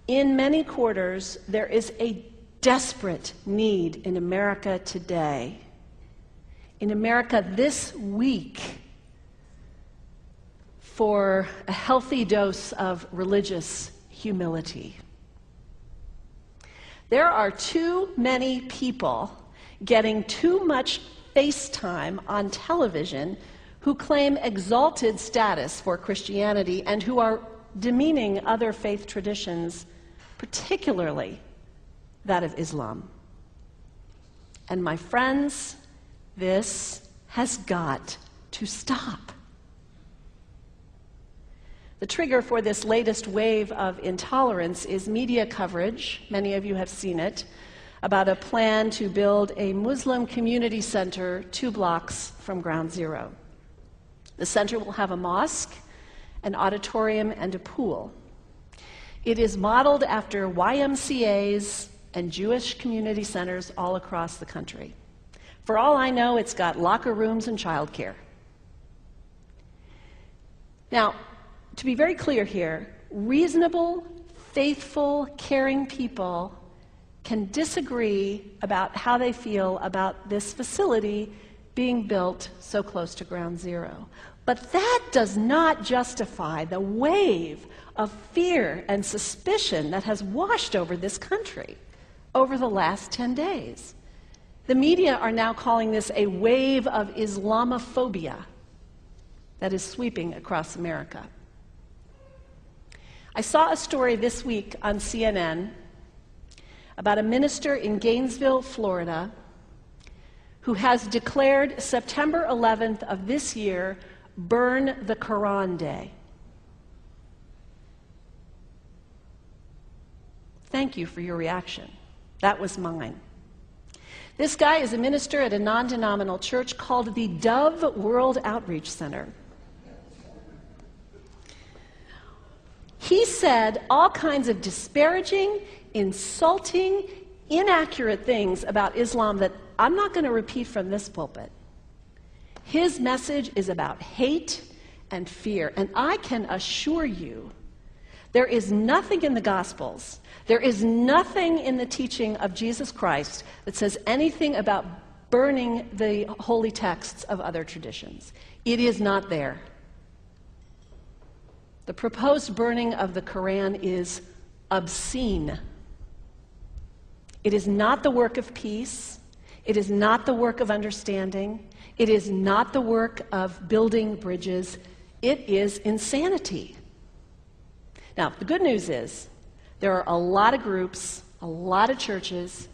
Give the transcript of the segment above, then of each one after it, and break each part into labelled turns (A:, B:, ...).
A: In many quarters, there is a desperate need in America today, in America this week, for a healthy dose of religious humility. There are too many people getting too much face time on television who claim exalted status for Christianity and who are demeaning other faith traditions, particularly that of Islam. And my friends, this has got to stop. The trigger for this latest wave of intolerance is media coverage, many of you have seen it, about a plan to build a Muslim community center 2 blocks from Ground Zero. The center will have a mosque, an auditorium, and a pool. It is modeled after YMCAs and Jewish community centers all across the country. For all I know, it's got locker rooms and childcare. Now, to be very clear here, reasonable, faithful, caring people can disagree about how they feel about this facility being built so close to Ground Zero. But that does not justify the wave of fear and suspicion that has washed over this country over the last 10 days. The media are now calling this a wave of Islamophobia that is sweeping across America. I saw a story this week on CNN about a minister in Gainesville, Florida, who has declared September 11th of this year Burn the Quran Day. Thank you for your reaction. That was mine. This guy is a minister at a non-denominational church called the Dove World Outreach Center. He said all kinds of disparaging, insulting, inaccurate things about Islam that I'm not going to repeat from this pulpit. His message is about hate and fear, and I can assure you there is nothing in the Gospels, there is nothing in the teaching of Jesus Christ that says anything about burning the holy texts of other traditions. It is not there. The proposed burning of the Quran is obscene. It is not the work of peace. It is not the work of understanding. It is not the work of building bridges. It is insanity. Now, the good news is there are a lot of groups, a lot of churches,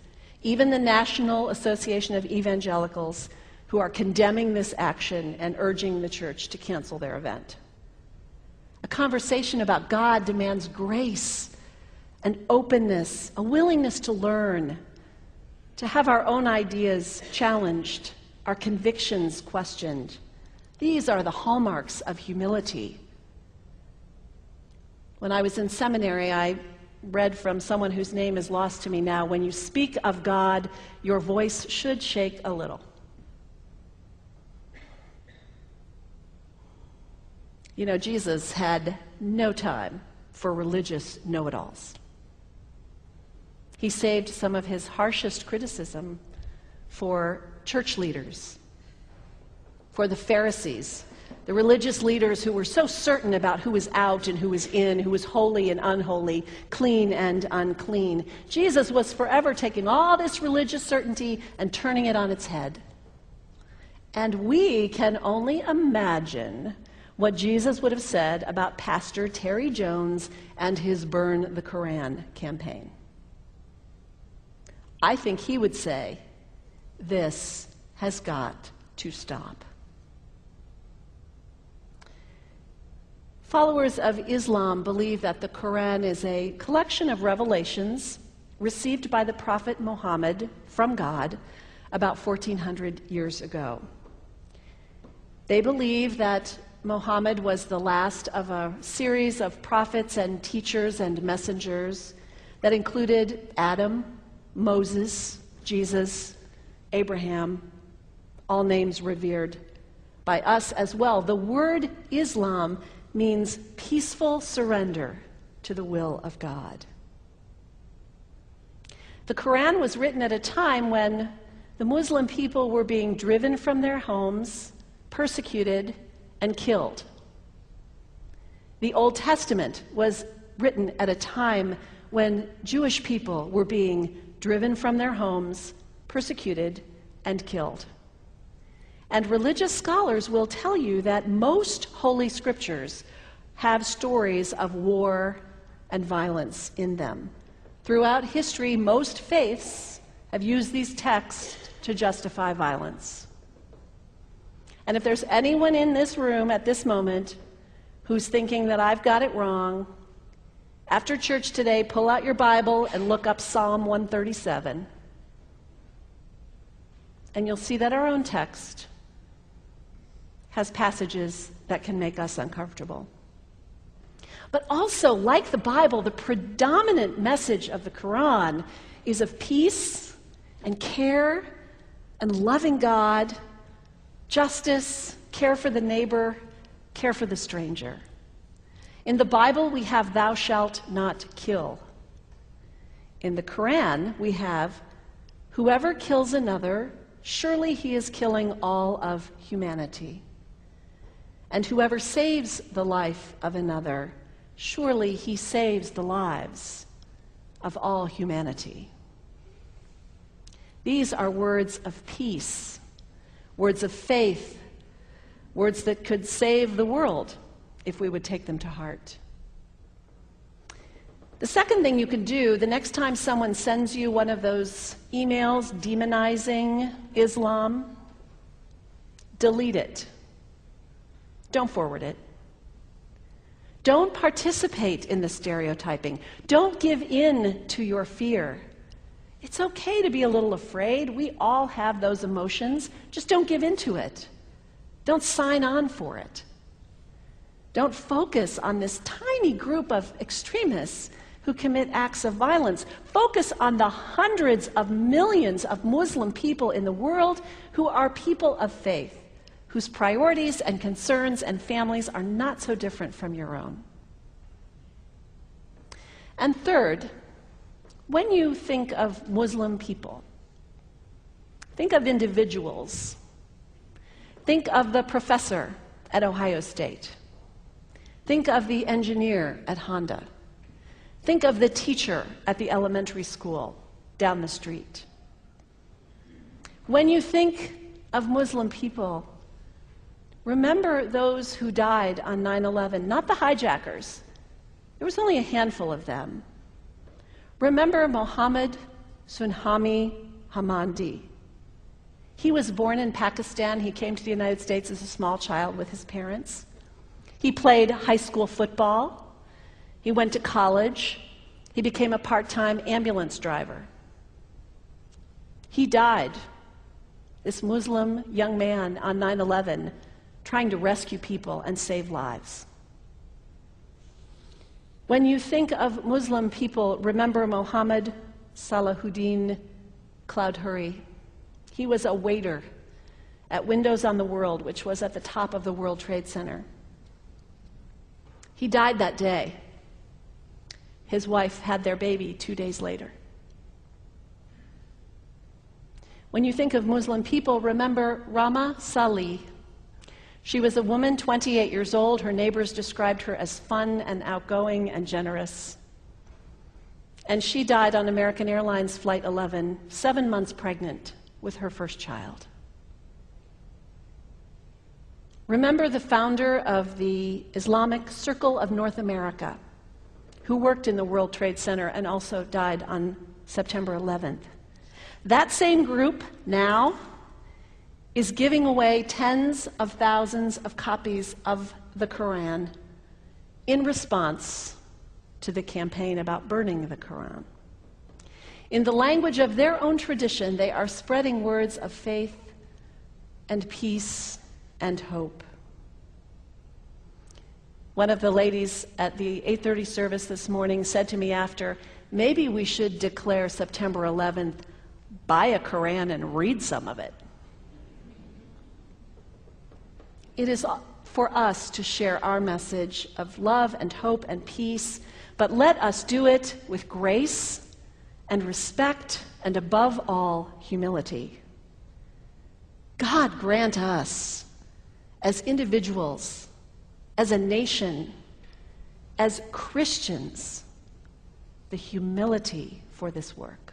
A: even the National Association of Evangelicals, who are condemning this action and urging the church to cancel their event. A conversation about God demands grace and openness, a willingness to learn, to have our own ideas challenged, our convictions questioned. These are the hallmarks of humility. When I was in seminary, I read from someone whose name is lost to me now, when you speak of God, your voice should shake a little. You know, Jesus had no time for religious know-it-alls. He saved some of his harshest criticism for church leaders, for the Pharisees, the religious leaders who were so certain about who was out and who was in, who was holy and unholy, clean and unclean. Jesus was forever taking all this religious certainty and turning it on its head. And we can only imagine what Jesus would have said about Pastor Terry Jones and his Burn the Quran campaign. I think he would say, this has got to stop. Followers of Islam believe that the Quran is a collection of revelations received by the Prophet Muhammad from God about 1400 years ago. They believe that Muhammad was the last of a series of prophets and teachers and messengers that included Adam, Moses, Jesus, Abraham, all names revered by us as well. The word Islam means peaceful surrender to the will of God. The Quran was written at a time when the Muslim people were being driven from their homes, persecuted, and killed. The Old Testament was written at a time when Jewish people were being driven from their homes, persecuted, and killed. And religious scholars will tell you that most holy scriptures have stories of war and violence in them. Throughout history, most faiths have used these texts to justify violence. And if there's anyone in this room at this moment who's thinking that I've got it wrong, after church today, pull out your Bible and look up Psalm 137. And you'll see that our own text has passages that can make us uncomfortable. But also, like the Bible, the predominant message of the Quran is of peace and care and loving God, justice, care for the neighbor, care for the stranger. In the Bible, we have thou shalt not kill. In the Quran, we have whoever kills another, surely he is killing all of humanity. And whoever saves the life of another, surely he saves the lives of all humanity. These are words of peace, words of faith, words that could save the world if we would take them to heart. The second thing you can do the next time someone sends you one of those emails demonizing Islam, delete it. Don't forward it. Don't participate in the stereotyping. Don't give in to your fear. It's okay to be a little afraid. We all have those emotions. Just don't give in to it. Don't sign on for it. Don't focus on this tiny group of extremists who commit acts of violence. Focus on the hundreds of millions of Muslim people in the world who are people of faith, whose priorities and concerns and families are not so different from your own. And third, when you think of Muslim people, think of individuals. Think of the professor at Ohio State. Think of the engineer at Honda. Think of the teacher at the elementary school down the street. When you think of Muslim people, remember those who died on 9/11, not the hijackers. There was only a handful of them. Remember Mohammed Sunhami Hamandi. He was born in Pakistan. He came to the United States as a small child with his parents. He played high school football. He went to college. He became a part-time ambulance driver. He died, this Muslim young man, on 9/11, trying to rescue people and save lives. When you think of Muslim people, remember Mohammed Salahuddin Cloudhurry. He was a waiter at Windows on the World, which was at the top of the World Trade Center. He died that day. His wife had their baby 2 days later. When you think of Muslim people, remember Rama Salih. She was a woman, 28 years old. Her neighbors described her as fun and outgoing and generous. And she died on American Airlines Flight 11, 7 months pregnant with her first child. Remember the founder of the Islamic Circle of North America, who worked in the World Trade Center and also died on September 11th. That same group now is giving away tens of thousands of copies of the Quran in response to the campaign about burning the Quran. In the language of their own tradition, they are spreading words of faith and peace and hope. One of the ladies at the 8:30 service this morning said to me after, maybe we should declare September 11th, buy a Quran and read some of it. It is for us to share our message of love and hope and peace, but let us do it with grace and respect, and above all, humility. God grant us, as individuals, as a nation, as Christians, the humility for this work.